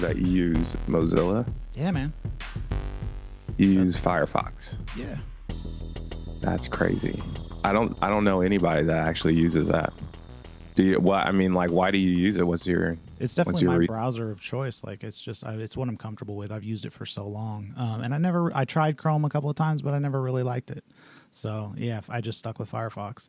that you use Mozilla. Yeah, man. You use Firefox. Yeah. That's crazy. I don't know anybody that actually uses that. Do you? What I mean, like, why do you use it? It's definitely my browser of choice. Like, it's just it's what I'm comfortable with. I've used it for so long, and I tried Chrome a couple of times, but I never really liked it. So yeah, I just stuck with Firefox.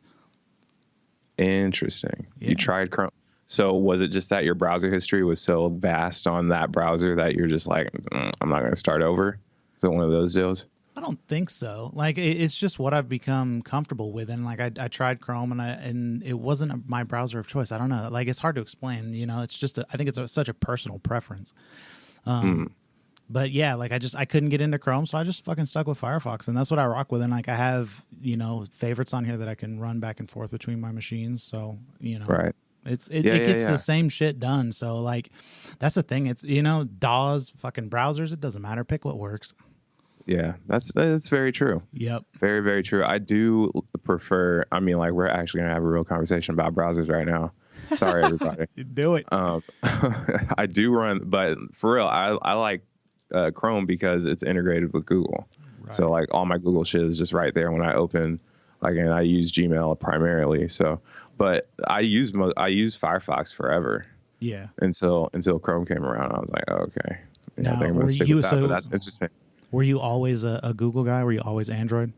Interesting. Yeah. You tried Chrome. So was it just that your browser history was so vast on that browser that you're just like, I'm not going to start over? Is it one of those deals? I don't think so. Like, it's just what I've become comfortable with, and like I tried Chrome, and it wasn't my browser of choice. I don't know. Like, it's hard to explain. You know, it's just I think it's such a personal preference. But yeah, like I couldn't get into Chrome, so I just fucking stuck with Firefox, and that's what I rock with. And like I have favorites on here that I can run back and forth between my machines. So right. It gets the same shit done. So like that's the thing. It's DAWs, fucking browsers. It doesn't matter. Pick what works. Yeah, that's very true. Yep. Very, very true. I do prefer, I mean, like, we're actually going to have a real conversation about browsers right now. Sorry, everybody. You do it. I do run, but for real, I like Chrome because it's integrated with Google. Right. So, like, all my Google shit is just right there when I open, like, and I use Gmail primarily. So, but I use Firefox forever. Yeah. Until Chrome came around, I was like, oh, okay. Yeah, now, I think I'm going to stick with that, but that's interesting. Were you always a Google guy? Were you always Android?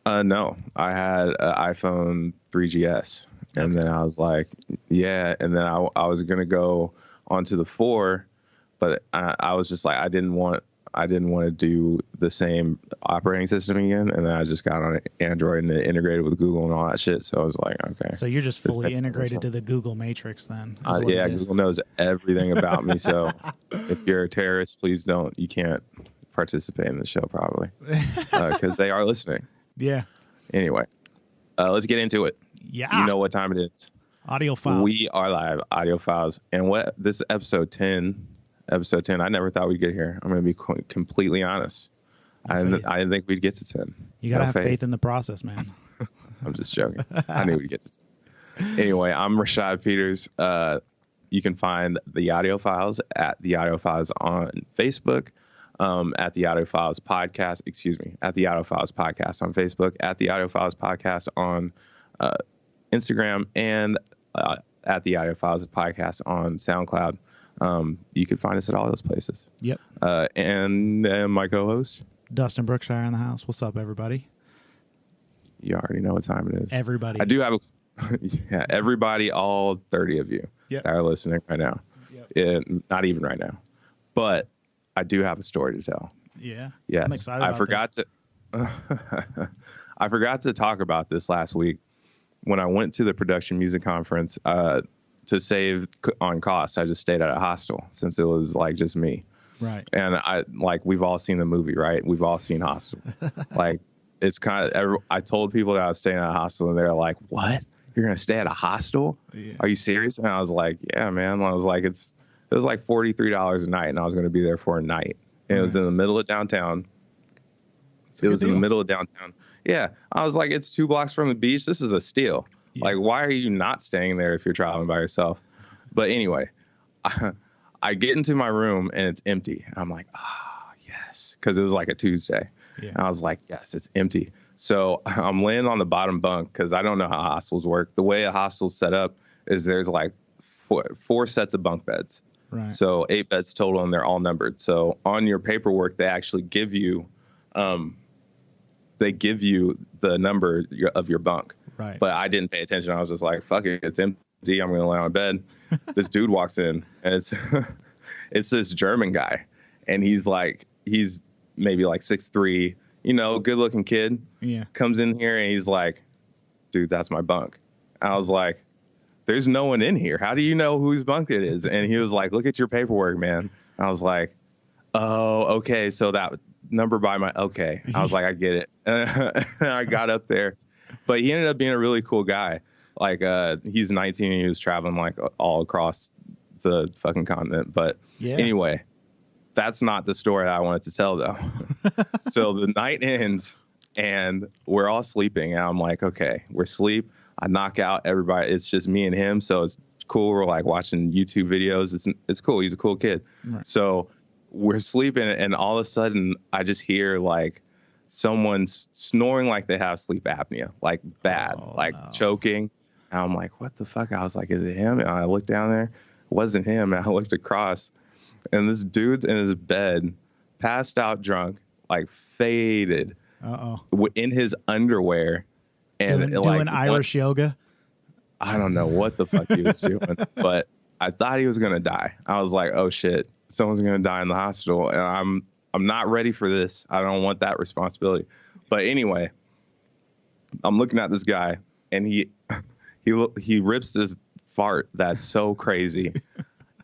No, I had an iPhone 3GS, and then I was like, yeah, and then I was gonna go onto the 4, but I was just like, I didn't want to do the same operating system again, and then I just got on Android and it integrated with Google and all that shit. So I was like, okay. So you're just fully integrated to the Google matrix then? Yeah, Google knows everything about me. So if you're a terrorist, please don't. You can't participate in the show probably because they are listening. Yeah. Anyway, let's get into it. Yeah. You know what time it is. Audio files. We are live. Audio files. And this is episode 10. Episode 10. I never thought we'd get here. I'm going to be completely honest. I didn't think we'd get to 10. You got to have faith in the process, man. I'm just joking. I knew we'd get to 10. Anyway, I'm Rashad Peters. You can find the audio files at the audio files on Facebook, at the audio files podcast, at the audio files podcast on Facebook, at the audio files podcast on Instagram, and at the audio files podcast on SoundCloud. You can find us at all those places. Yep. And my co-host, Dustin Brookshire in the house. What's up, everybody? You already know what time it is. Everybody. I do have everybody, all 30 of you that are listening right now. Yep. Not even right now. But I do have a story to tell. Yeah. Yes. I'm excited about I forgot to talk about this last week when I went to the production music conference. To save on cost, I just stayed at a hostel since it was like just me. Right. And we've all seen the movie, right? We've all seen Hostel. Like, it's kind of, I told people that I was staying at a hostel and they're like, what? You're going to stay at a hostel? Yeah. Are you serious? And I was like, yeah, man. I was like, it was like $43 a night and I was going to be there for a night. And it was in the middle of downtown. It was in the middle of downtown. Yeah. I was like, it's 2 blocks from the beach. This is a steal. Yeah. Like, why are you not staying there if you're traveling by yourself? But anyway, I get into my room and it's empty. I'm like, yes. Because it was like a Tuesday. Yeah. And I was like, yes, it's empty. So I'm laying on the bottom bunk because I don't know how hostels work. The way a hostel's set up is there's like four sets of bunk beds. Right. So 8 beds total and they're all numbered. So on your paperwork, they actually give you the number of your bunk. Right. But I didn't pay attention. I was just like, fuck it, it's empty. I'm going to lay on bed. This dude walks in, and it's this German guy. And he's maybe like 6'3", good looking kid. Yeah. Comes in here, and he's like, dude, that's my bunk. I was like, there's no one in here. How do you know whose bunk it is? And he was like, look at your paperwork, man. I was like, oh, okay. So that number by my, okay. I was like, I get it. And I got up there. But he ended up being a really cool guy. Like, he's 19 and he was traveling like all across the fucking continent. But anyway, that's not the story I wanted to tell, though. So the night ends and we're all sleeping. And I'm like, okay, we're asleep. I knock out everybody. It's just me and him. So it's cool. We're like watching YouTube videos. It's cool. He's a cool kid. Right. So we're sleeping, and all of a sudden I just hear like someone snoring like they have sleep apnea, like bad, choking. And I'm like, what the fuck? I was like, is it him? And I looked down there. It wasn't him. And I looked across, and this dude's in his bed, passed out drunk, like faded, in his underwear. And doing Irish yoga. I don't know what the fuck he was doing, but I thought he was going to die. I was like, oh shit, someone's going to die in the hospital. And I'm not ready for this. I don't want that responsibility. But anyway, I'm looking at this guy, and he rips this fart that's so crazy,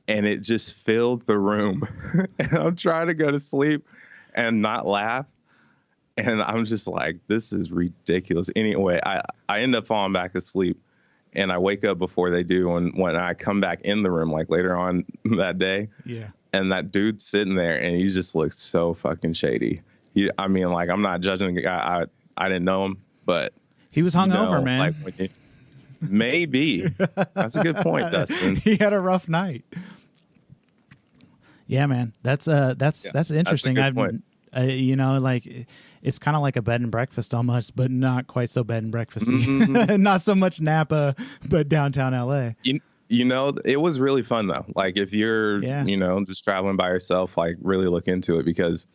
and it just filled the room. And I'm trying to go to sleep and not laugh. And I'm just like, this is ridiculous. Anyway, I end up falling back asleep, and I wake up before they do. And when I come back in the room, like later on that day, and that dude's sitting there, and he just looks so fucking shady. I mean, like, I'm not judging the guy. I didn't know him, but he was hungover, man. Like, maybe. That's a good point, Dustin. He had a rough night. Yeah, man. That's interesting. That's a good point. You know, like, it's kind of like a bed and breakfast almost, but not quite so bed and breakfasty. Mm-hmm. Not so much Napa, but downtown LA. You know, it was really fun though. Like, if you're, you know, just traveling by yourself, like, really look into it, because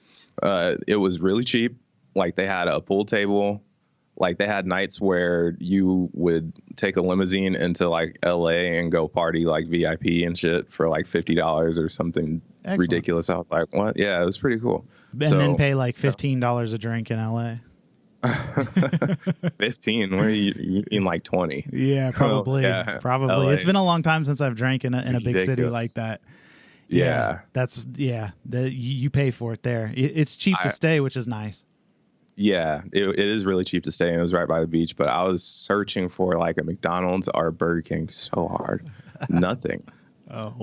it was really cheap. Like, they had a pool table. Like, they had nights where you would take a limousine into like LA and go party like VIP and shit for like $50 or something ridiculous. I was like, what? Yeah, it was pretty cool. And then pay like $15 a drink in LA. 15? Where you mean, like 20? Yeah, probably. Probably. LA. It's been a long time since I've drank in a big city like that. Yeah. You pay for it there. It's cheap to stay, which is nice. Yeah, it is really cheap to stay, and it was right by the beach. But I was searching for like a McDonald's or a Burger King so hard. Nothing.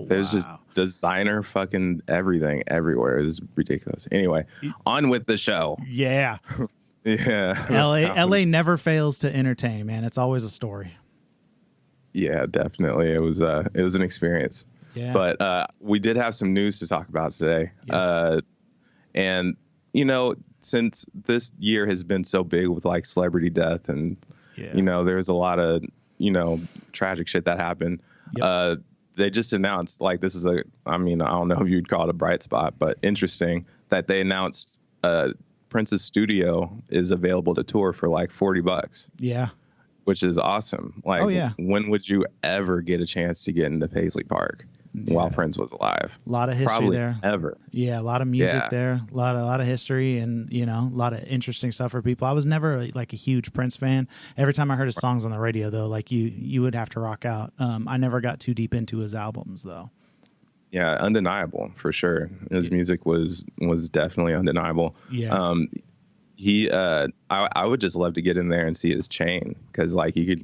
There's just designer fucking everything everywhere. It was ridiculous. Anyway, on with the show. Yeah. Yeah. LA never fails to entertain, man. It's always a story. Yeah, definitely. It was an experience. Yeah. But we did have some news to talk about today. Yes. And you know, since this year has been so big with like celebrity death, and you know, there's a lot of, you know, tragic shit that happened. Yep. They just announced, like, this is I don't know if you'd call it a bright spot, but interesting that they announced Prince's studio is available to tour for like $40. Yeah. Which is awesome. Like, when would you ever get a chance to get into Paisley Park while Prince was alive? A lot of history Probably there. Ever. Yeah, a lot of music there. A lot of history, and, you know, a lot of interesting stuff for people. I was never like a huge Prince fan. Every time I heard his songs on the radio, though, like you would have to rock out. I never got too deep into his albums, though. Yeah, undeniable for sure. His music was definitely undeniable. Yeah. I would just love to get in there and see his chain, because like you're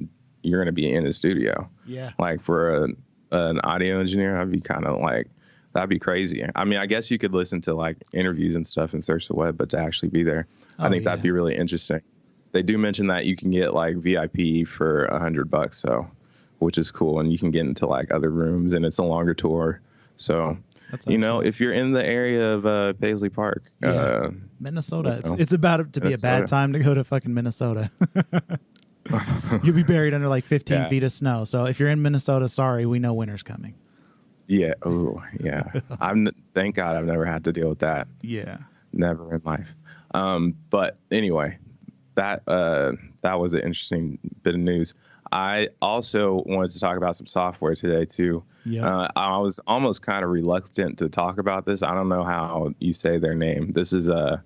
going to be in his studio. Yeah. Like, for an audio engineer, I'd be kind of like, that'd be crazy. I mean, I guess you could listen to like interviews and stuff and search the web, but to actually be there, I think that'd be really interesting. They do mention that you can get like VIP for $100, so, which is cool. And you can get into like other rooms, and it's a longer tour. So, you know, if you're in the area of Paisley Park, Minnesota, it's about to be a bad time to go to fucking Minnesota. You'll be buried under like 15 feet of snow. So if you're in Minnesota, sorry, we know winter's coming. Yeah. Oh, yeah. Thank God I've never had to deal with that. Yeah. Never in life. But anyway, that was an interesting bit of news. I also wanted to talk about some software today too. Yeah. I was almost kind of reluctant to talk about this. I don't know how you say their name. This is that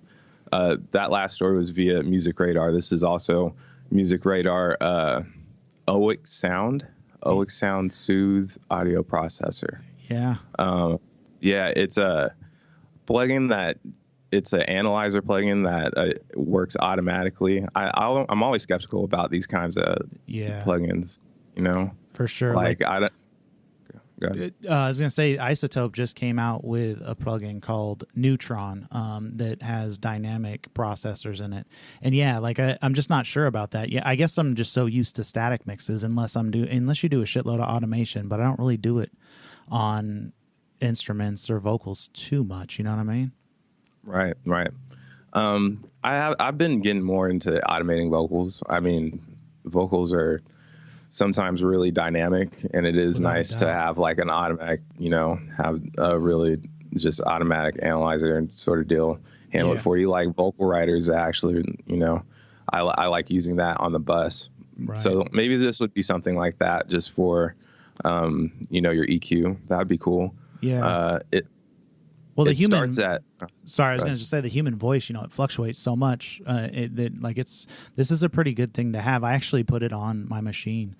last story was via Music Radar. This is also Music Radar OX Sound Soothe audio processor. Yeah. It's a plugin it's an analyzer plugin that works automatically. I'm always skeptical about these kinds of plugins, you know. For sure. Like go I was going to say Isotope just came out with a plugin called Neutron that has dynamic processors in it. And yeah, like I'm just not sure about that. Yeah, I guess I'm just so used to static mixes unless you do a shitload of automation, but I don't really do it on instruments or vocals too much. You know what I mean? Right. I've been getting more into automating vocals. I mean, vocals are sometimes really dynamic, and it is Without a nice to doubt. have like an automatic, have a really just automatic analyzer and sort of deal handle Yeah. it for you. Like vocal writers, actually, I like using that on the bus. Right. So maybe this would be something like that just for, your EQ. That'd be cool. Yeah. Well, the human starts at. Sorry, I was going to just say the human voice, it fluctuates so much this is a pretty good thing to have. I actually put it on my machine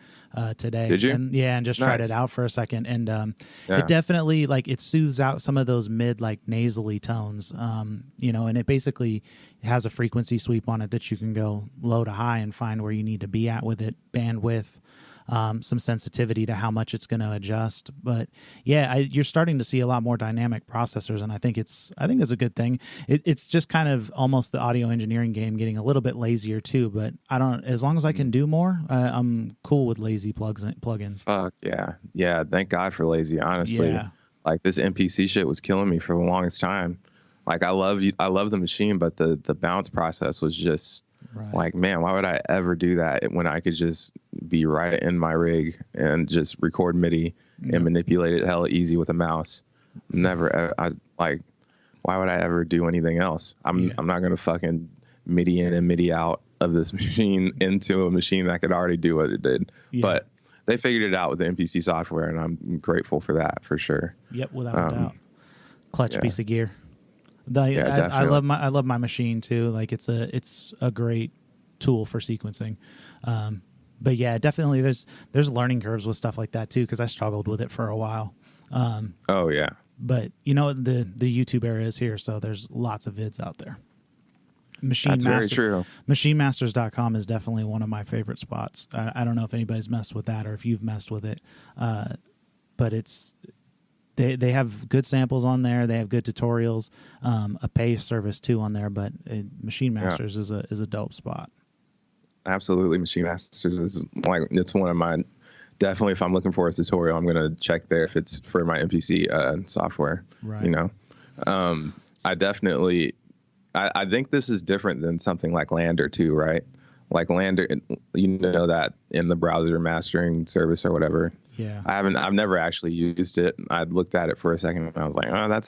today. Did you? And just tried Nice. it out for a second. And it definitely it soothes out some of those mid nasally tones, and it basically has a frequency sweep on it that you can go low to high and find where you need to be at with it, bandwidth. Some sensitivity to how much it's going to adjust, but yeah, you're starting to see a lot more dynamic processors, and I think it's a good thing. It's just kind of almost the audio engineering game getting a little bit lazier too. But as long as I can do more, I'm cool with lazy plugins. Fuck yeah. Thank God for lazy. Honestly, Yeah. like this MPC shit was killing me for the longest time. Like I love the machine, but the bounce process was just. Right. Like, man, why would I ever do that when I could just be right in my rig and just record MIDI and manipulate it hella easy with a mouse? Never. Why would I ever do anything else? I'm not going to fucking MIDI in and MIDI out of this machine into a machine that could already do what it did. Yeah. But they figured it out with the MPC software, and I'm grateful for that for sure. Yep, without a doubt. Clutch piece of gear. Definitely. I love my machine too. Like it's a great tool for sequencing. But yeah, definitely there's learning curves with stuff like that too, because I struggled with it for a while. Oh yeah. But the YouTube era is here, so there's lots of vids out there. Very true. Machinemasters.com is definitely one of my favorite spots. I don't know if anybody's messed with that or if you've messed with it, but it's. They have good samples on there. They have good tutorials, a pay service too on there. But Machine Masters is a dope spot. Absolutely, Machine Masters is it's one of mine. Definitely, if I'm looking for a tutorial, I'm gonna check there if it's for my MPC software. Right. I definitely. I think this is different than something like Lander too, right? Like Lander, that in the browser mastering service or whatever. Yeah. I've never actually used it. I looked at it for a second and I was like, oh, that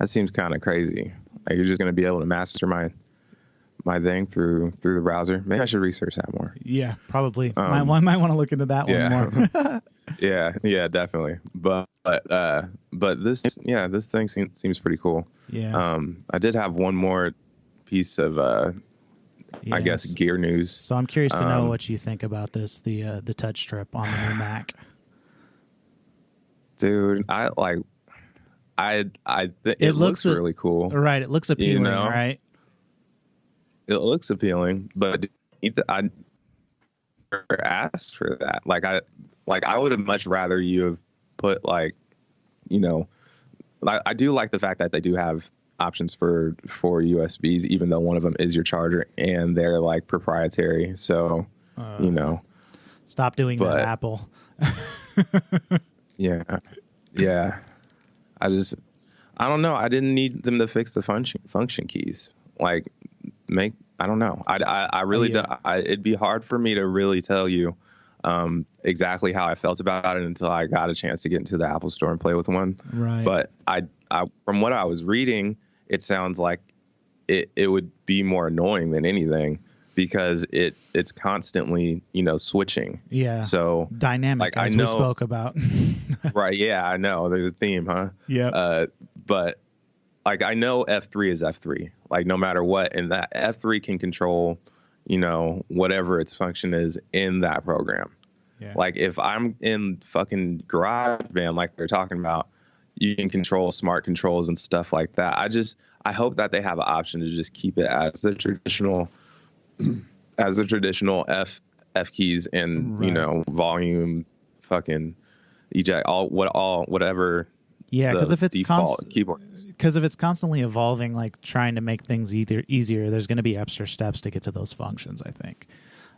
seems kind of crazy. Like you're just going to be able to master my thing through the browser. Maybe I should research that more. Yeah, probably. Might want to look into that one more. yeah, definitely. But this thing seems pretty cool. Yeah. I did have one more piece of I guess gear news. So I'm curious to know what you think about this, the touch strip on the new Mac. Dude, it looks really cool. Right, it looks appealing, right? It looks appealing, but I never asked for that. I would have much rather you have put I do like the fact that they do have options for USBs, even though one of them is your charger and they're proprietary. So, Stop doing that, Apple. Yeah. I don't know. I didn't need them to fix the function keys. I don't know. I really don't. It'd be hard for me to really tell you exactly how I felt about it until I got a chance to get into the Apple Store and play with one. Right. But I from what I was reading, it sounds like it would be more annoying than anything because it's constantly, switching. Yeah. So dynamic, as we spoke about. Right. Yeah, I know. There's a theme, huh? Yeah. But I know F3 is F3. No matter what, and that F3 can control, whatever its function is in that program. Yeah. If I'm in fucking GarageBand, like they're talking about, you can control smart controls and stuff like that. I hope that they have an option to just keep it as the traditional F keys and, right. Volume, fucking eject whatever. Yeah, because if it's default keyboard is. Because if it's constantly evolving, like trying to make things easier, there's going to be extra steps to get to those functions, I think.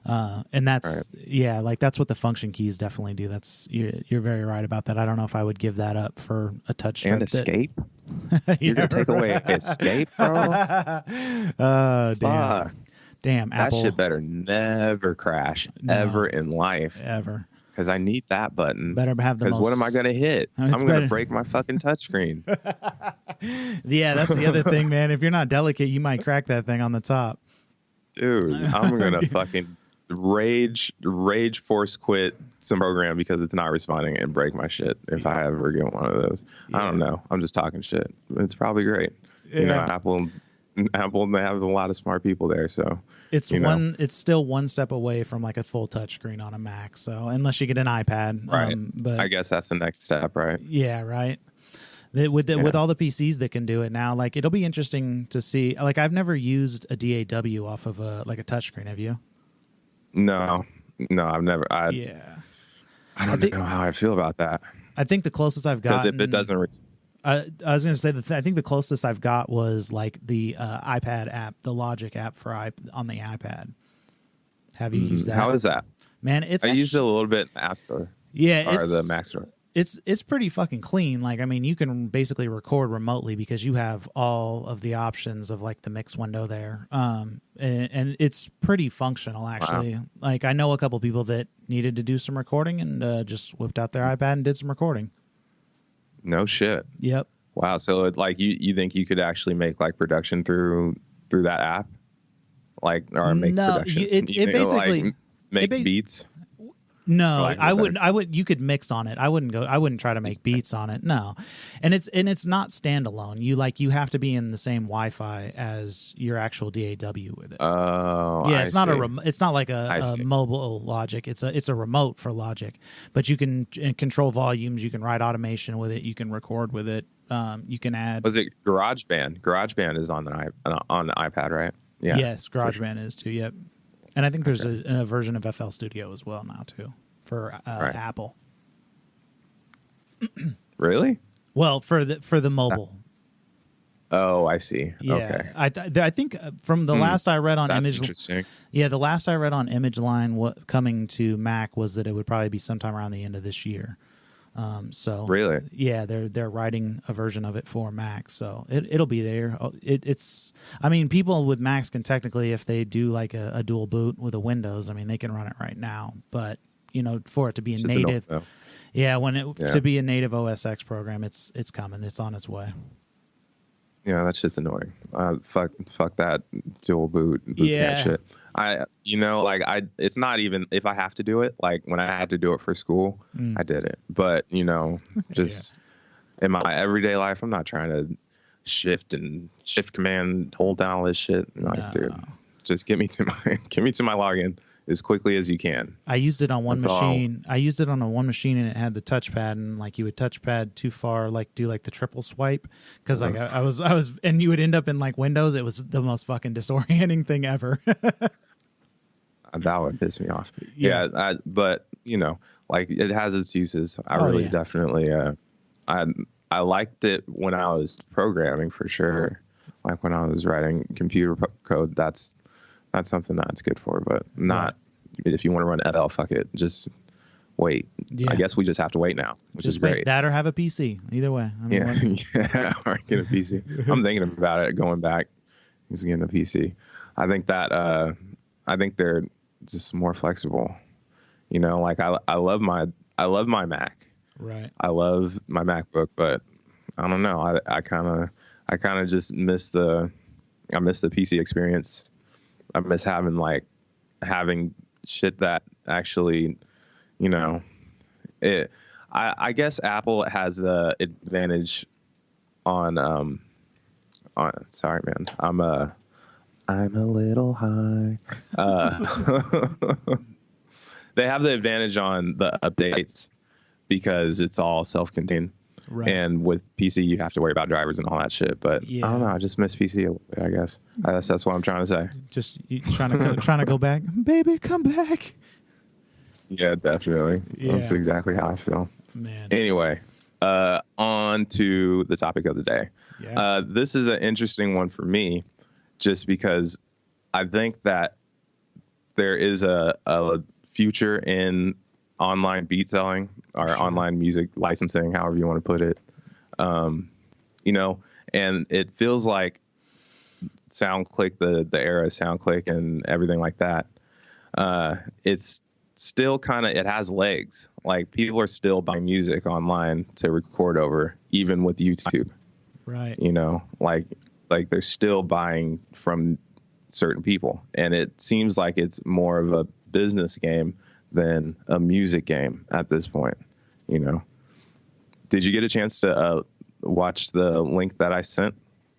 And that's right. like that's what the function keys definitely do. That's you're very right about that. I don't know if I would give that up for a touch strip. And escape. You're gonna take away escape, bro. Damn. Fuck. Damn, Apple. That shit better never crash ever in life. Ever. Because I need that button. Better have the most. Because what am I going to hit? I'm going to break my fucking touchscreen. Yeah, that's the other thing, man. If you're not delicate, you might crack that thing on the top. Dude, I'm going to fucking rage force quit some program because it's not responding and break my shit if I ever get one of those. Yeah. I don't know. I'm just talking shit. It's probably great. Yeah. You know, Apple, they have a lot of smart people there, so it's still one step away from like a full touch screen on a Mac. So unless you get an iPad, right? But I guess that's the next step, right? Yeah, right. With all the PCs that can do it now, like it'll be interesting to see. Like I've never used a DAW off of a touchscreen. Have you? No, I've never. I don't know how I feel about that. I think the closest I've gotten, because if it doesn't. I was going to say that I think the closest I've got was like the iPad app, the Logic app on the iPad. Have you used that? How is that? Man, I used it a little bit in the App Store. Yeah, or the Mac Store. It's pretty fucking clean. Like, I mean, you can basically record remotely because you have all of the options of like the mix window there. And it's pretty functional actually. Wow. Like I know a couple people that needed to do some recording and just whipped out their iPad and did some recording. No shit. Yep. Wow. So like you think you could actually make like production through that app? Like or make production? It basically like, make beats? No, I wouldn't. You could mix on it. I wouldn't try to make beats on it. No, and it's not standalone. You have to be in the same Wi-Fi as your actual DAW with it. Oh, yeah. It's not like a mobile Logic. It's a remote for Logic, but you can control volumes. You can write automation with it. You can record with it. You can add. Was it GarageBand? GarageBand is on the iPad, right? Yeah. Yes, GarageBand is too. Yep. And I think there's a version of FL Studio as well now too for Apple. Really? Well, for the mobile. Oh, I see. Yeah. Okay. I think from the last I read on interesting. Yeah, the last I read on ImageLine, what coming to Mac was that it would probably be sometime around the end of this year. So really, yeah, they're writing a version of it for Mac, so it'll be there. It's I mean, people with Macs can technically, if they do like a dual boot with a Windows, I mean, they can run it right now. But you know, for it to be a native, to be a native OS X program, it's coming. It's on its way. Yeah, that's just annoying. Fuck that dual boot camp shit. It's not even if I have to do it. Like when I had to do it for school, I did it. But just in my everyday life, I'm not trying to shift command, hold down all this shit. Dude, just get me to my login as quickly as you can. I used it on one machine. I used it on one machine, and it had the touchpad, and like you would touchpad too far, like do like the triple swipe, because like I was, and you would end up in like Windows. It was the most fucking disorienting thing ever. That would piss me off. Yeah, but like it has its uses. I really definitely, I liked it when I was programming for sure. Like when I was writing computer code, that's something that's good for, but not if you want to run FL, fuck it. Just wait. Yeah. I guess we just have to wait now, which is great. That or have a PC. Either way. Or get a PC. I'm thinking about it, going back, just getting a PC. I think they're just more flexible. Like I love my Mac. Right. I love my MacBook, but I don't know. I kind of just miss the PC experience. I miss having shit that actually, I guess Apple has the advantage on sorry, man. I'm a little high. They have the advantage on the updates because it's all self-contained. Right. And with PC, you have to worry about drivers and all that shit. But I don't know. I just miss PC a little bit, I guess. That's what I'm trying to say. Just trying to go back. Baby, come back. Yeah, definitely. Yeah. That's exactly how I feel. Man. Anyway, on to the topic of the day. Yeah. This is an interesting one for me, just because I think that there is a future in online beat selling or Sure. online music licensing, however you want to put it. You know, and it feels like SoundClick, the era of SoundClick and everything like that. It's still kind of, it has legs. Like people are still buying music online to record over, even with YouTube. Right. You know, like they're still buying from certain people, and it seems like it's more of a business game than a music game at this point. You know, did you get a chance to watch the link that I sent?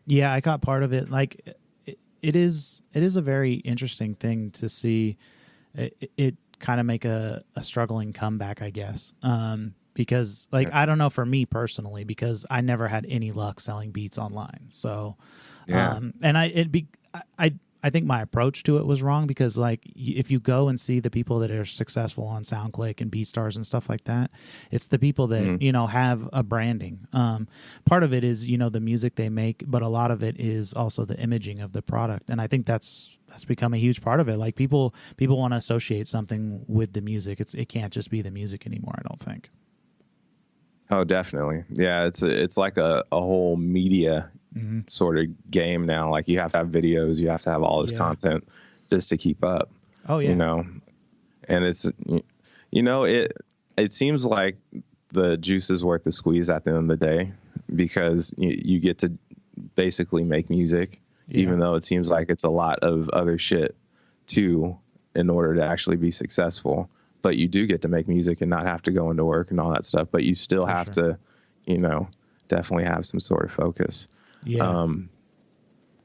Yeah, I caught part of it. Like, it is a very interesting thing to see it kind of make a struggling comeback, I guess. Because like, I don't know, for me personally, because I never had any luck selling beats online. So, Yeah. and I think my approach to it was wrong, because like if you go and see the people that are successful on SoundClick and BeatStars and stuff like that, it's the people that, you know, have a branding. Part of it is, you know, the music they make, but a lot of it is also the imaging of the product. And I think that's become a huge part of it. Like people want to associate something with the music. It can't just be the music anymore, I don't think. Oh, definitely. Yeah, it's like a whole media sort of game now. Like you have to have videos, you have to have all this content just to keep up. Oh yeah. You know, and it's, you know, it seems like the juice is worth the squeeze at the end of the day, because you get to basically make music, even though it seems like it's a lot of other shit too in order to actually be successful. But you do get to make music and not have to go into work and all that stuff. But you still have to, you know, definitely have some sort of focus. Yeah.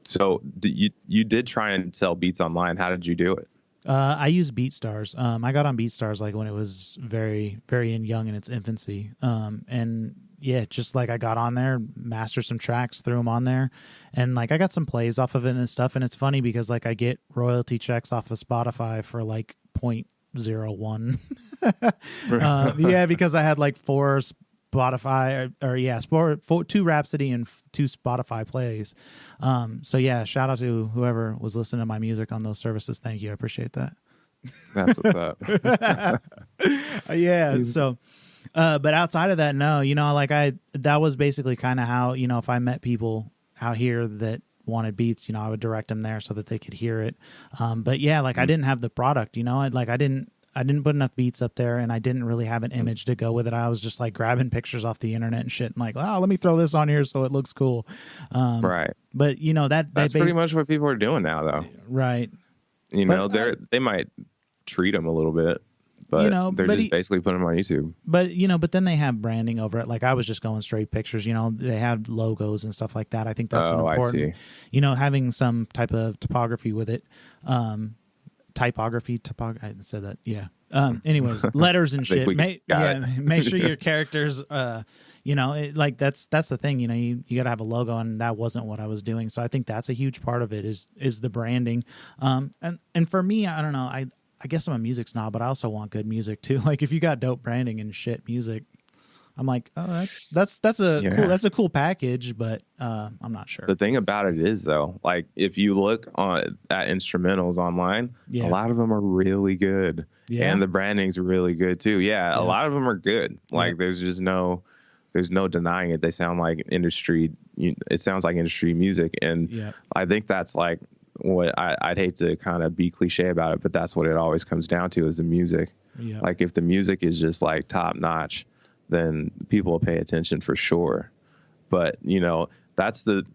So you did try and sell beats online. How did you do it? I use BeatStars. I got on BeatStars like when it was very, very young in its infancy. And yeah, just like I got on there, mastered some tracks, threw them on there, and like I got some plays off of it and stuff. And it's funny because like I get royalty checks off of Spotify for like 0.01. Yeah, because I had like 4 Spotify or 2 Rhapsody and 2 Spotify plays. So yeah, shout out to whoever was listening to my music on those services. Thank you. I appreciate that. That's what's up. Yeah. So, but outside of that, no, you know, like that was basically kind of how, you know, if I met people out here that wanted beats, you know, I would direct them there so that they could hear it. But yeah, like I didn't have the product, you know, I didn't put enough beats up there, and I didn't really have an image to go with it. I was just like grabbing pictures off the internet and shit, and like, oh, let me throw this on here so it looks cool. Right. But you know, that's pretty much what people are doing now, though. Right. You know, they might treat them a little bit, but you know, they're just basically putting them on YouTube. But you know, but then they have branding over it. Like I was just going straight pictures. You know, they have logos and stuff like that. I think that's an important. You know, having some type of topography with it. Typography. I said that. Yeah. Anyways, letters and shit. Make sure your characters. You know, like that's the thing. You know, you got to have a logo, and that wasn't what I was doing. So I think that's a huge part of it is the branding. And for me, I don't know. I guess I'm a music snob, but I also want good music too. Like if you got dope branding and shit music, I'm like, oh, that's a cool package, but I'm not sure. The thing about it is though, like if you look at instrumentals online, a lot of them are really good, and the branding's really good too. A lot of them are good. Like there's no denying it. They sound like industry. It sounds like industry music, and I think that's like what I'd hate to kind of be cliche about it, but that's what it always comes down to is the music. Like if the music is just like top notch, then people will pay attention for sure. But you know, that's the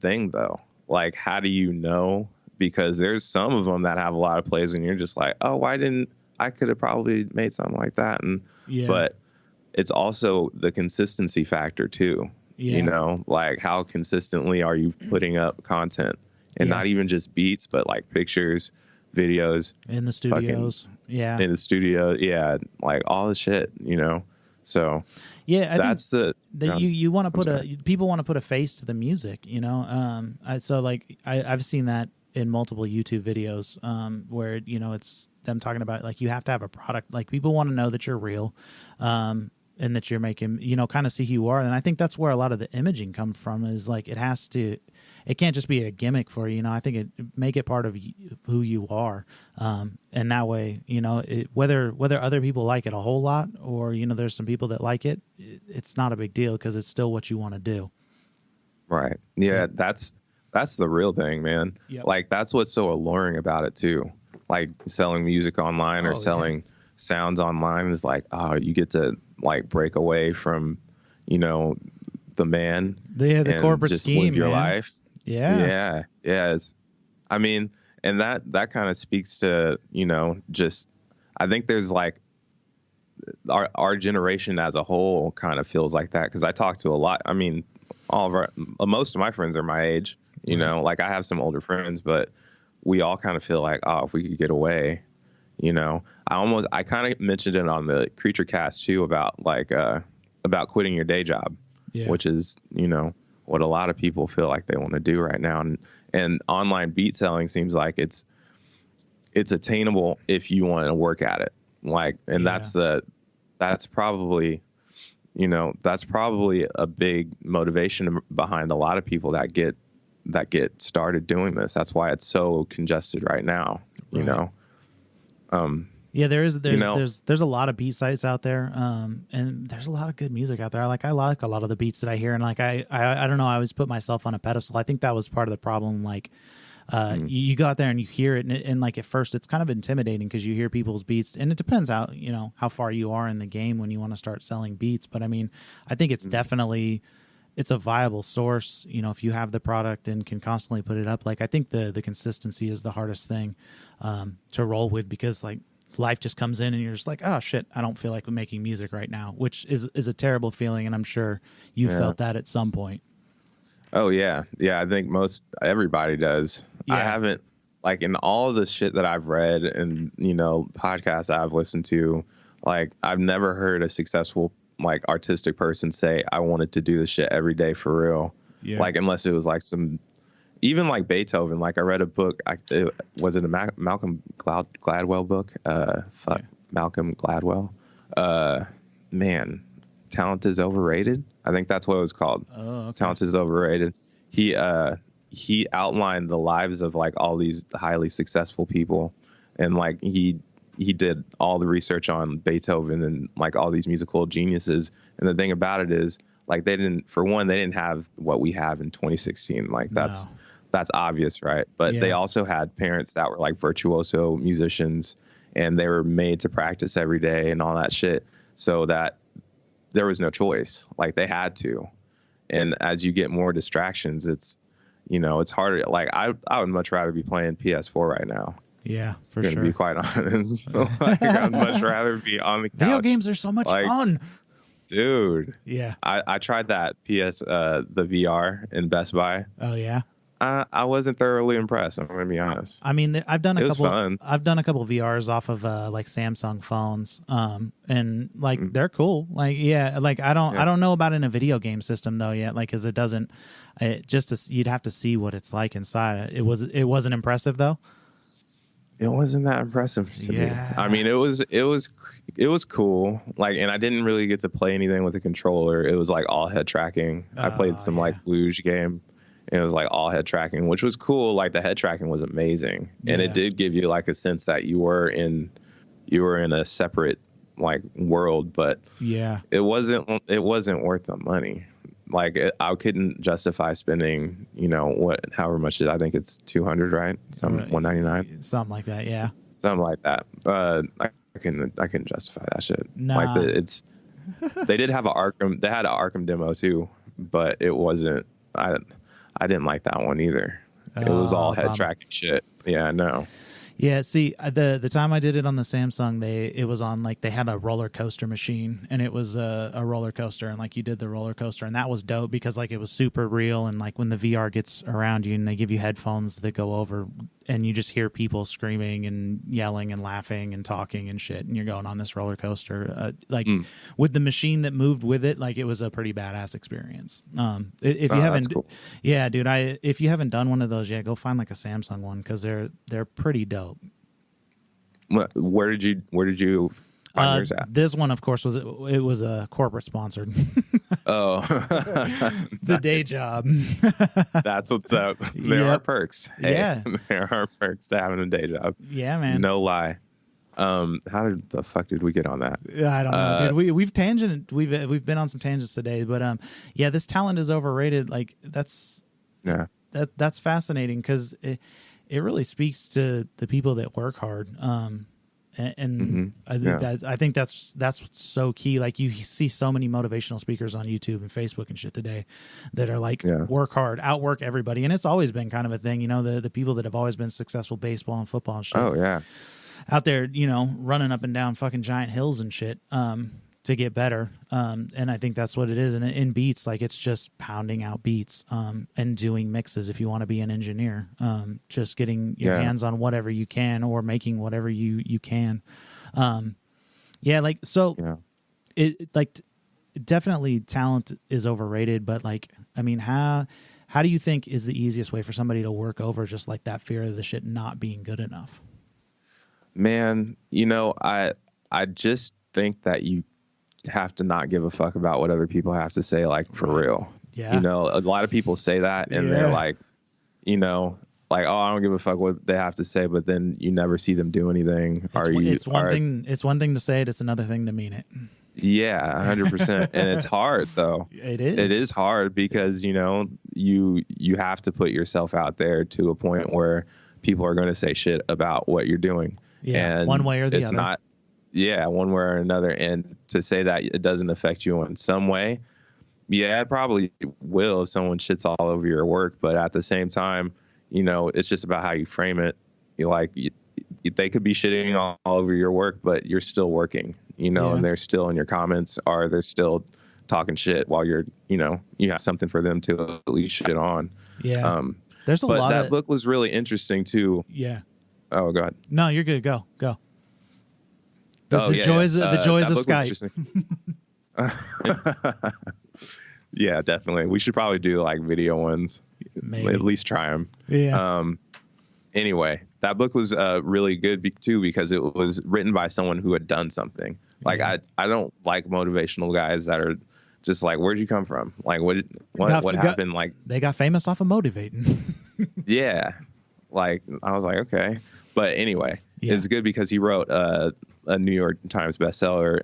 thing though. Like, how do you know? Because there's some of them that have a lot of plays, and you're just like, oh, why didn't I could have probably made something like that? And but it's also the consistency factor too. You know, like how consistently are you putting up content? And not even just beats, but like pictures, videos. In the studios. In the studio. Yeah. Like all the shit, you know? So I that's think you want to people want to put a face to the music, you know? So like I've seen that in multiple YouTube videos, where, you know, it's them talking about like, you have to have a product. Like people want to know that you're real. and that you're making, kind of see who you are. And I think that's where a lot of the imaging comes from, is like it can't just be a gimmick for you. I think make it part of who you are. And that way, whether other people like it a whole lot, or, there's some people that like it, it's not a big deal, because it's still what you want to do. Right. Yeah. That's the real thing, man. Yep. Like, that's what's so alluring about it too. Like, selling music online or selling sounds online is like, oh, you get to like break away from, the man. The corporate just scheme, live your man. life. Yeah. Yeah. I mean, and that kind of speaks to, just, I think there's like our generation as a whole kind of feels like that. Cause I talk to a lot. I mean, most of my friends are my age, like I have some older friends, but we all kind of feel like, oh, if we could get away, I kind of mentioned it on the Creature Cast too, about quitting your day job, which is, what a lot of people feel like they want to do right now. And online beat selling seems like it's attainable if you want to work at it. Like, and that's probably a big motivation behind a lot of people that get started doing this. That's why it's so congested right now, Yeah, there's a lot of beat sites out there, and there's a lot of good music out there. I like a lot of the beats that I hear, and like I don't know, I always put myself on a pedestal. I think that was part of the problem. Like, you go out there and you hear it, and like at first it's kind of intimidating, because you hear people's beats, and it depends how far you are in the game when you want to start selling beats. But I mean, I think it's definitely, it's a viable source, if you have the product and can constantly put it up. Like, I think the consistency is the hardest thing to roll with, because like life just comes in and you're just like, oh shit, I don't feel like making music right now, which is a terrible feeling. And I'm sure you felt that at some point. Oh yeah. Yeah. I think everybody does. Yeah. I haven't, like, in all of the shit that I've read and, podcasts I've listened to, like, I've never heard a successful, like, artistic person say, I wanted to do this shit every day for real. Yeah. Like, unless it was like even like Beethoven. Like, I read a book. Was it a Malcolm Gladwell book? Malcolm Gladwell. Man, Talent is Overrated. I think that's what it was called. Oh, okay. Talent is Overrated. He outlined the lives of like all these highly successful people, and like he did all the research on Beethoven and like all these musical geniuses. And the thing about it is, like, they didn't have what we have in 2016. Like, that's obvious, right? But they also had parents that were like virtuoso musicians, and they were made to practice every day and all that shit, so that there was no choice. Like, they had to. And as you get more distractions, it's harder. Like, I would much rather be playing PS4 right now. Yeah, for sure. To be quite honest. Like, I'd much rather be on the couch. Video games are so much fun. Dude. Yeah. I tried that the VR in Best Buy. Oh yeah. I wasn't thoroughly impressed. I'm gonna be honest. I mean, I've done a couple VRs off of like Samsung phones, and like they're cool. Like, yeah, like I don't know about in a video game system though yet. Like, because you'd have to see what it's like inside. It wasn't impressive though. It wasn't that impressive to me. I mean, it was cool. Like, and I didn't really get to play anything with a controller. It was like all head tracking. I played some like luge game. And it was like all head tracking, which was cool. Like, the head tracking was amazing. And it did give you like a sense that you were in a separate like world, but it wasn't worth the money. Like, I couldn't justify spending, however much I think it's 200, right? $199, something like that. Yeah. Something like that. I couldn't justify that shit. Nah. Like, they did have they had an Arkham demo too, but it wasn't, I didn't like that one either. It was all head tracking shit. Yeah, no. Yeah, see, the time I did it on the Samsung, it was on like, they had a roller coaster machine, and it was a roller coaster, and like you did the roller coaster, and that was dope because like it was super real, and like when the VR gets around you and they give you headphones that go over, and you just hear people screaming and yelling and laughing and talking and shit, and you're going on this roller coaster, with the machine that moved with it, like it was a pretty badass experience. If you haven't, cool. Yeah, dude, if you haven't done one of those yet, go find like a Samsung one, because they're pretty dope. Where did you? on yours at? This one, of course, was a corporate sponsored. Oh, The day job. That's what's up. There are perks. Hey, yeah, there are perks to having a day job. Yeah, man. No lie. How did the fuck did we get on that? I don't know, dude. We've been on some tangents today, but yeah, this talent is overrated. Like that's fascinating because it really speaks to the people that work hard. I think that's what's so key. Like you see so many motivational speakers on YouTube and Facebook and shit today that are like work hard, outwork everybody, and it's always been kind of a thing. You know, the people that have always been successful baseball and football and shit. Oh yeah, out there, you know, running up and down fucking giant hills and shit to get better. And I think that's what it is. And in beats, like it's just pounding out beats and doing mixes if you want to be an engineer. Just getting your hands on whatever you can or making whatever you can. Definitely talent is overrated, but like, I mean, how do you think is the easiest way for somebody to work over just like that fear of the shit not being good enough? Man, you know, I just think that you have to not give a fuck about what other people have to say, like for real. Yeah. You know, a lot of people say that and they're like, you know, like, oh, I don't give a fuck what they have to say, but then you never see them do anything. It's one thing to say it, it's another thing to mean it. Yeah, 100%. And it's hard though. It is. It is hard because, you know, you have to put yourself out there to a point where people are going to say shit about what you're doing. Yeah, and one way or the it's other. Not, yeah, one way or another. And to say that it doesn't affect you in some way, yeah, it probably will if someone shits all over your work. But at the same time, you know, it's just about how you frame it. They could be shitting all over your work, but you're still working, you know, and they're still in your comments or they're still talking shit while you're, you know, you have something for them to at least shit on. Yeah. There's a lot. But that book was really interesting too. Yeah. Oh, go ahead. No, you're good. Go. The joys of Skype. Yeah, definitely. We should probably do like video ones. Maybe. At least try them. Yeah. Anyway, that book was really good too because it was written by someone who had done something. Like I don't like motivational guys that are just like, where'd you come from? Like what happened? Like they got famous off of motivating. Yeah. Like I was like, okay. But anyway, it's good because he wrote a New York Times bestseller,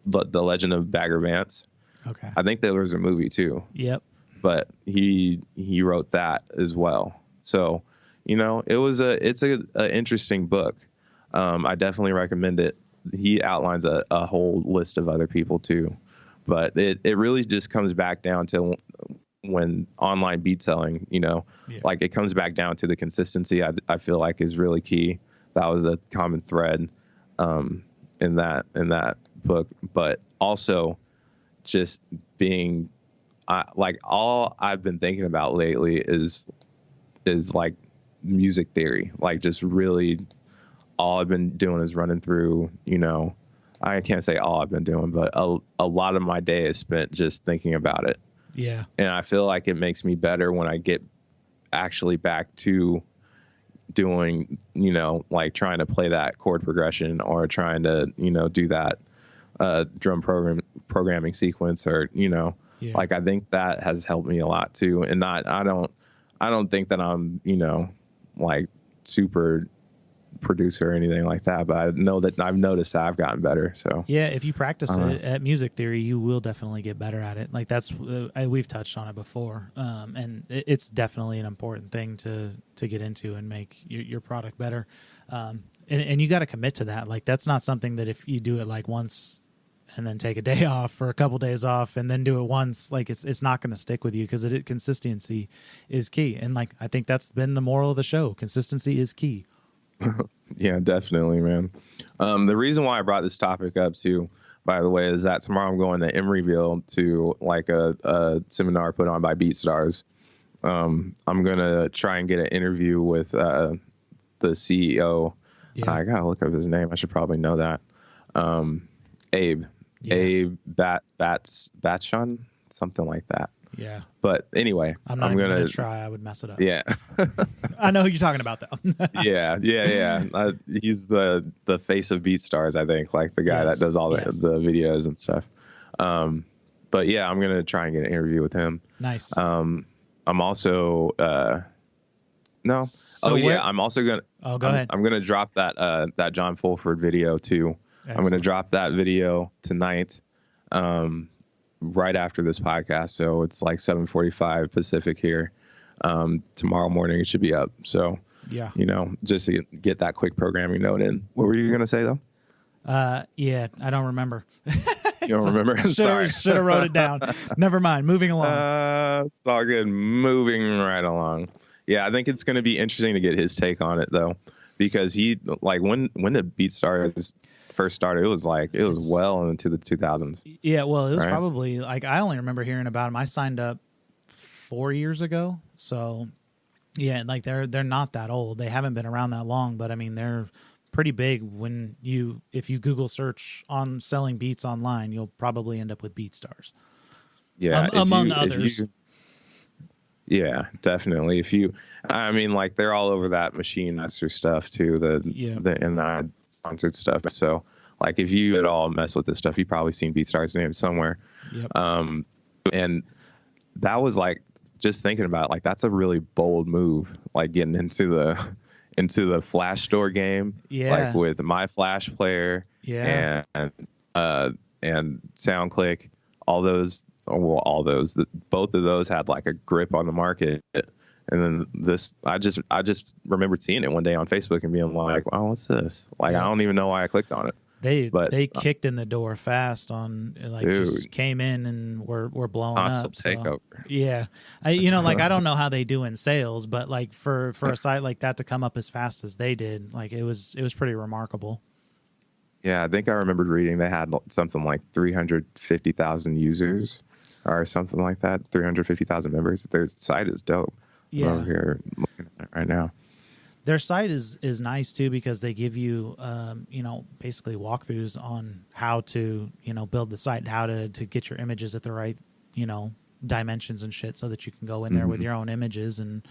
The Legend of Bagger Vance. Okay. I think there was a movie too. Yep. But he wrote that as well. So, you know, it's a interesting book. I definitely recommend it. He outlines a whole list of other people too. But it really just comes back down to when online beat selling, you know, like it comes back down to the consistency. I feel like is really key. That was a common thread in that book, but also just being like all I've been thinking about lately is like music theory. Like just really all I've been doing is running through, you know, I can't say all I've been doing, but a lot of my day is spent just thinking about it. Yeah. And I feel like it makes me better when I get actually back to doing, you know, like trying to play that chord progression or trying to, you know, do that drum programming sequence or, you know, like I think that has helped me a lot too. And I don't think that I'm, you know, like super producer or anything like that, but I know that I've noticed that I've gotten better. So yeah, if you practice it at music theory, you will definitely get better at it. Like that's we've touched on it before, and it's definitely an important thing to get into and make your product better. And you got to commit to that. Like that's not something that if you do it like once and then take a day off or a couple days off and then do it once, like it's not going to stick with you because consistency is key. And like I think that's been the moral of the show. Consistency is key. Yeah, definitely, man. The reason why I brought this topic up too, by the way, is that tomorrow I'm going to Emeryville to like a seminar put on by BeatStars. I'm gonna try and get an interview with the CEO. I gotta look up his name. I should probably know that. Abe Batshon, something like that. Yeah. But anyway, I'm not even gonna try. I would mess it up. Yeah. I know who you're talking about though. Yeah. He's the face of BeatStars, I think, like the guy that does all the videos and stuff. But yeah, I'm gonna try and get an interview with him. Nice. I'm also no. So I'm also gonna. Oh, go ahead. I'm gonna drop that John Fulford video too. Excellent. I'm gonna drop that video tonight, right after this podcast. So it's like 7:45 Pacific here. Tomorrow morning it should be up. So yeah, just to get that quick programming note in. What were you gonna say though? Yeah, I don't remember. You don't remember? Sorry. Should have wrote it down. Never mind. Moving along. It's all good. Moving right along. Yeah, I think it's going to be interesting to get his take on it though, because he like when the BeatStars first started, it was well into the 2000s. Yeah, well, it was probably like I only remember hearing about him. I signed up 4 years ago, so yeah, like they're not that old. They haven't been around that long, but I mean they're pretty big. If you Google search on selling beats online, you'll probably end up with BeatStars. Yeah, among others. Yeah, definitely. I mean, like they're all over that Machine Master stuff too, the sponsored stuff. So like if you at all mess with this stuff, you've probably seen BeatStars name somewhere. Yep. And that was like, just thinking about it, like that's a really bold move, like getting into the Flash Store game, like with My Flash Player, and SoundClick, both of those had like a grip on the market. And then I just remembered seeing it one day on Facebook and being like, wow, what's this? Like, I don't even know why I clicked on it. They kicked in the door fast on, like, just came in and were blowing hostile up. Takeover. So, yeah. Like, I don't know how they do in sales, but like for a site like that to come up as fast as they did, like it was pretty remarkable. Yeah. I think I remembered reading they had something like 350,000 users or something like that. 350,000 members. Their site is dope. Yeah. I'm over here looking at it right now. Their site is nice too, because they give you, basically walkthroughs on how to, build the site, how to get your images at the right, dimensions and shit, so that you can go in there with your own images and,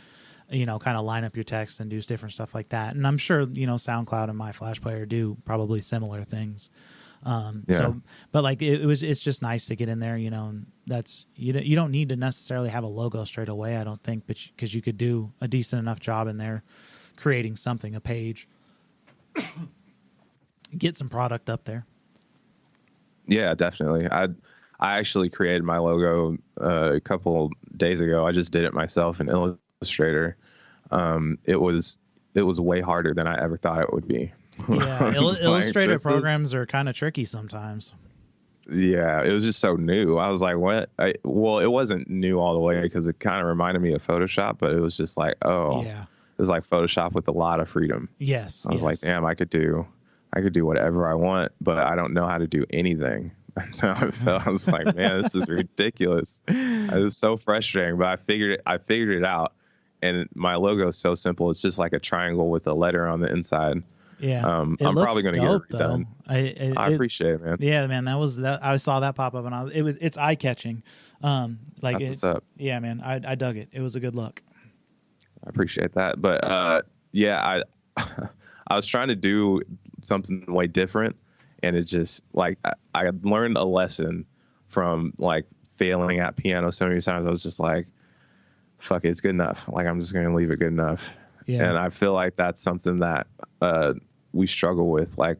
kind of line up your text and do different stuff like that. And I'm sure, SoundCloud and My Flash Player do probably similar things. So, but like it's just nice to get in there, and that's, you don't need to necessarily have a logo straight away, I don't think, but because you could do a decent enough job in there creating something, a page, get some product up there. Yeah, definitely. I actually created my logo a couple days ago. I just did it myself in Illustrator. It was way harder than I ever thought it would be. Yeah, Illustrator programs are kind of tricky sometimes. Yeah, it was just so new. I was like, what? Well, it wasn't new all the way, because it kind of reminded me of Photoshop, but it was just like, it was like Photoshop with a lot of freedom. Yes. I was like, damn, I could do whatever I want, but I don't know how to do anything. That's how I felt. I was like, man, this is ridiculous. It was so frustrating, but I figured it out. And my logo is so simple. It's just like a triangle with a letter on the inside. Yeah. I'm probably going to get it redone. I appreciate it, man. Yeah, man. I saw that pop up, and it's eye catching. That's what's up. Yeah, man. I dug it. It was a good look. I appreciate that. But I was trying to do something way different, and it just like I learned a lesson from like failing at piano so many times. I was just like, fuck it, it's good enough. Like, I'm just gonna leave it good enough. Yeah. And I feel like that's something that we struggle with. Like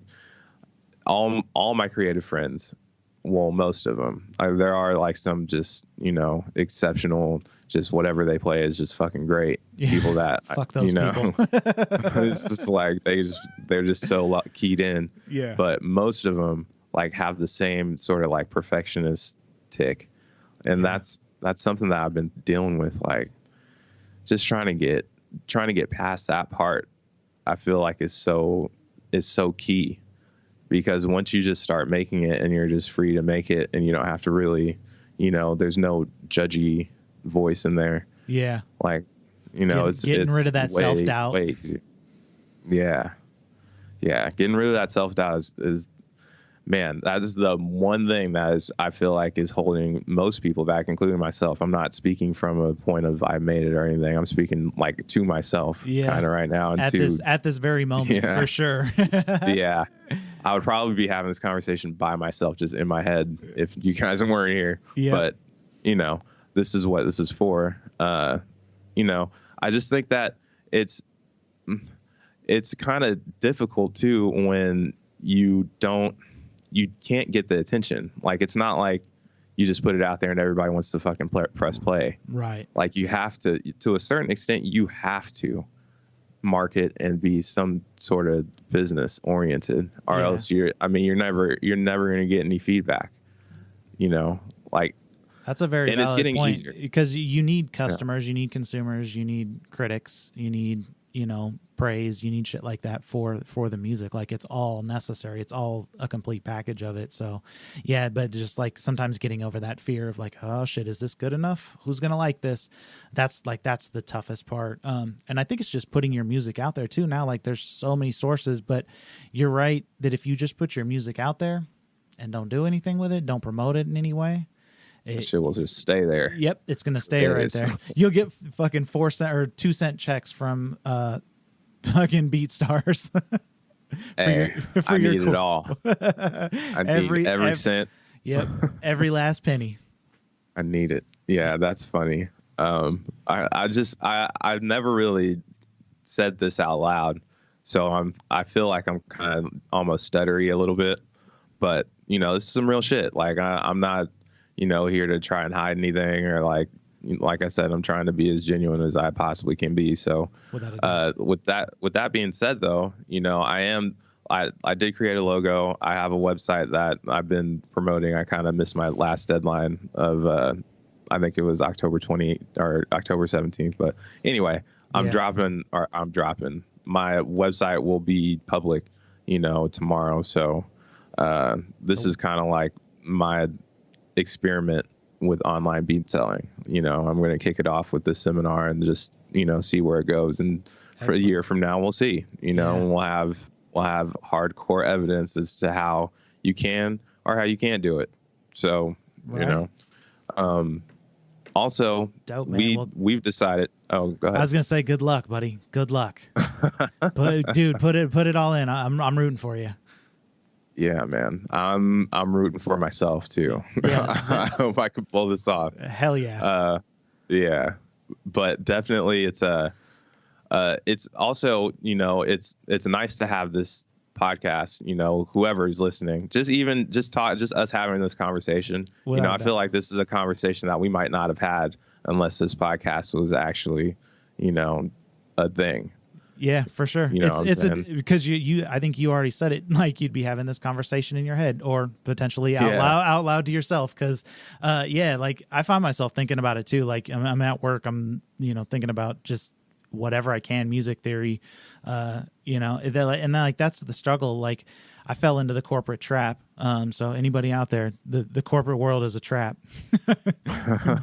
all my creative friends, well, most of them, there are like some just, exceptional, just whatever they play is just fucking great. Yeah. People that, fuck those people. It's just like, they're just so keyed in. Yeah. But most of them like have the same sort of like perfectionist tick. And that's something that I've been dealing with, like just trying to get past that part. I feel like is so key, because once you just start making it and you're just free to make it, and you don't have to really, there's no judgy voice in there. Yeah. Like, it's getting rid of that self-doubt. Yeah. Getting rid of that self-doubt is man, that is the one thing that is, I feel like, is holding most people back, including myself. I'm not speaking from a point of I made it or anything. I'm speaking like to myself kind of right now. And at this very moment, for sure. Yeah. I would probably be having this conversation by myself, just in my head, if you guys weren't here. Yeah. But, you know, this is what this is for. You know, I just think that it's kind of difficult too when you can't get the attention. Like, it's not like you just put it out there and everybody wants to fucking press play. Right. Like, you have to a certain extent, you have to market and be some sort of business oriented, or else you're never going to get any feedback, you know, like. That's a very valid point, easier. Because you need customers, you need consumers, you need critics, you need, you know, praise, you need shit like that for the music. Like, it's all necessary. It's all a complete package of it. So yeah, but just like sometimes getting over that fear of like, oh shit, is this good enough? Who's going to like this? That's the toughest part. And I think it's just putting your music out there too. Now, like, there's so many sources, but you're right that if you just put your music out there and don't do anything with it, don't promote it in any way, shit will just stay there. Yep, it's gonna stay right there. You'll get fucking 4-cent or 2-cent checks from fucking BeatStars. I need it all. I need every cent. Yep, every last penny. I need it. Yeah, that's funny. I've never really said this out loud, so I feel like I'm kind of almost stuttery a little bit, but you know, this is some real shit. Like, I'm not, you know, here to try and hide anything, or like I said, I'm trying to be as genuine as I possibly can be. So with that being said, though, you know, I did create a logo. I have a website that I've been promoting. I kind of missed my last deadline of I think it was October 20 or October 17th. But anyway, I'm dropping. My website will be public, you know, tomorrow. So this is kind of like my experiment with online beat selling. You know, I'm going to kick it off with this seminar and just, you know, see where it goes. And for a year from now, we'll see, you know, and we'll have hardcore evidence as to how you can or how you can't do it. So, you know, also, dope, we've decided. Oh, go ahead. I was going to say, good luck, buddy. Good luck. But dude, put it all in. I'm rooting for you. Yeah, man. I'm rooting for myself too. Yeah. I hope I can pull this off. Hell yeah. Yeah. But definitely it's also, you know, it's nice to have this podcast, you know, whoever is listening, just us having this conversation. You know, I feel like this is a conversation that we might not have had unless this podcast was actually, you know, a thing. Yeah, for sure. You know because you I think you already said it, like you'd be having this conversation in your head or potentially out loud to yourself. Because like I find myself thinking about it too. Like I'm at work, I'm, you know, thinking about just whatever I can, music theory, you know, and like that's the struggle. Like I fell into the corporate trap. So anybody out there, the corporate world is a trap.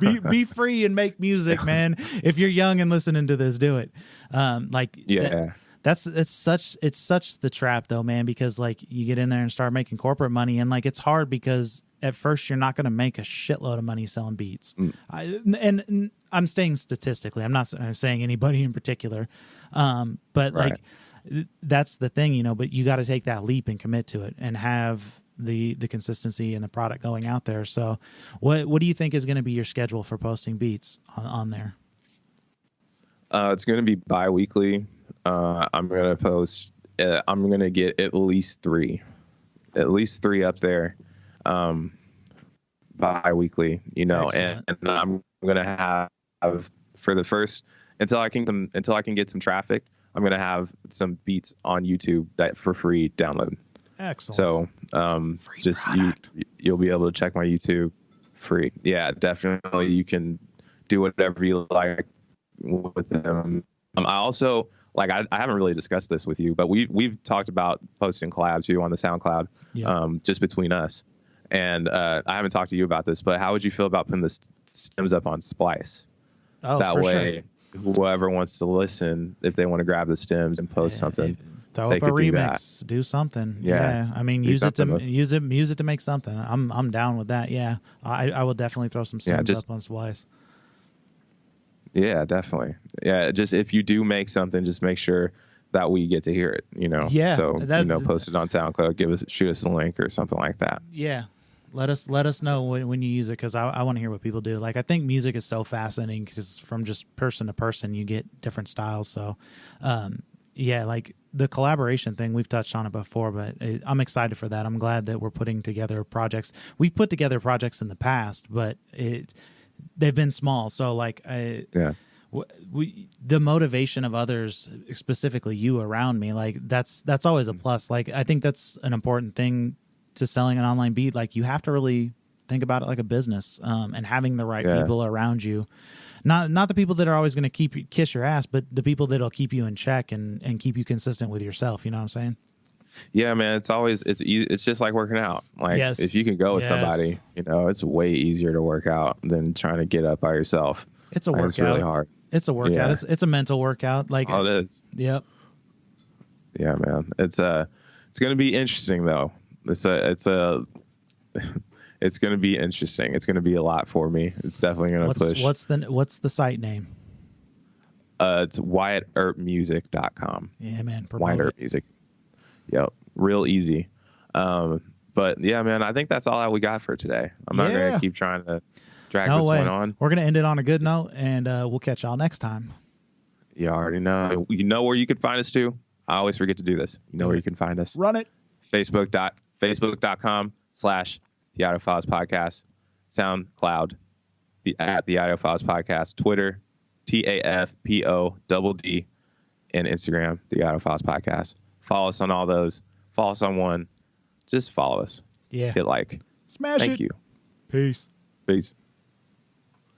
be free and make music, man. If you're young and listening to this, do it. It's such the trap though, man, because like you get in there and start making corporate money, and like it's hard because at first you're not going to make a shitload of money selling beats. And I'm saying statistically, I'm saying anybody in particular. But like that's the thing, you know, but you got to take that leap and commit to it and have the consistency and the product going out there. So what do you think is going to be your schedule for posting beats on there? It's going to be bi-weekly. I'm going to post, I'm going to get at least three up there, bi-weekly, you know. Excellent. And I'm going to have for the first, until I can get some traffic, I'm going to have some beats on YouTube that for free download. Excellent. So, you'll be able to check my YouTube free. Yeah, definitely. You can do whatever you like with them. I also, like, I haven't really discussed this with you, but we've talked about posting collabs too on the SoundCloud, just between us. And I haven't talked to you about this, but how would you feel about putting the stems up on Splice? Oh, that for way, sure. Whoever wants to listen, if they want to grab the stems and post something, Throw they up a could do that. remix, do something. Yeah. I mean, use it to make something. I'm down with that. Yeah, I will definitely throw some stems up on Splice. Yeah, definitely. Yeah, just if you do make something, just make sure that we get to hear it. Yeah. So post it on SoundCloud, shoot us a link or something like that. Yeah. Let us know when you use it, because I want to hear what people do. Like, I think music is so fascinating because from just person to person, you get different styles. So, yeah, like the collaboration thing, we've touched on it before, but I'm excited for that. I'm glad that we're putting together projects. We've put together projects in the past, but they've been small. So, like, the motivation of others, specifically you around me, like that's always a plus. Like, I think that's an important thing to selling an online beat. Like, you have to really think about it like a business, and having the right people around you, not the people that are always going to kiss your ass, but the people that'll keep you in check and keep you consistent with yourself. You know what I'm saying? Yeah, man. It's easy. It's just like working out. Like, if you can go with somebody, it's way easier to work out than trying to get up by yourself. It's a workout. It's really hard. It's a workout. Yeah. It's a mental workout. That's all it is. Yep. Yeah, man. It's going to be interesting though. It's going to be interesting. It's going to be a lot for me. It's definitely going to push. What's the site name? It's WyattEarpMusic.com. Yeah, man. Wyatt Earp Music. Yep. Real easy. But yeah, man, I think that's all that we got for today. I'm not going to keep trying to drag this one on. We're going to end it on a good note, and we'll catch y'all next time. You already know. You know where you can find us too. I always forget to do this. You know where you can find us. Run it. Facebook.com/The Audio Files Podcast, SoundCloud, the Audio Files Podcast, Twitter, TAFPODD, and Instagram, The Audio Files Podcast. Follow us on all those. Follow us on one. Just follow us. Yeah. Hit like. Smash it. Thank you. Peace. Peace.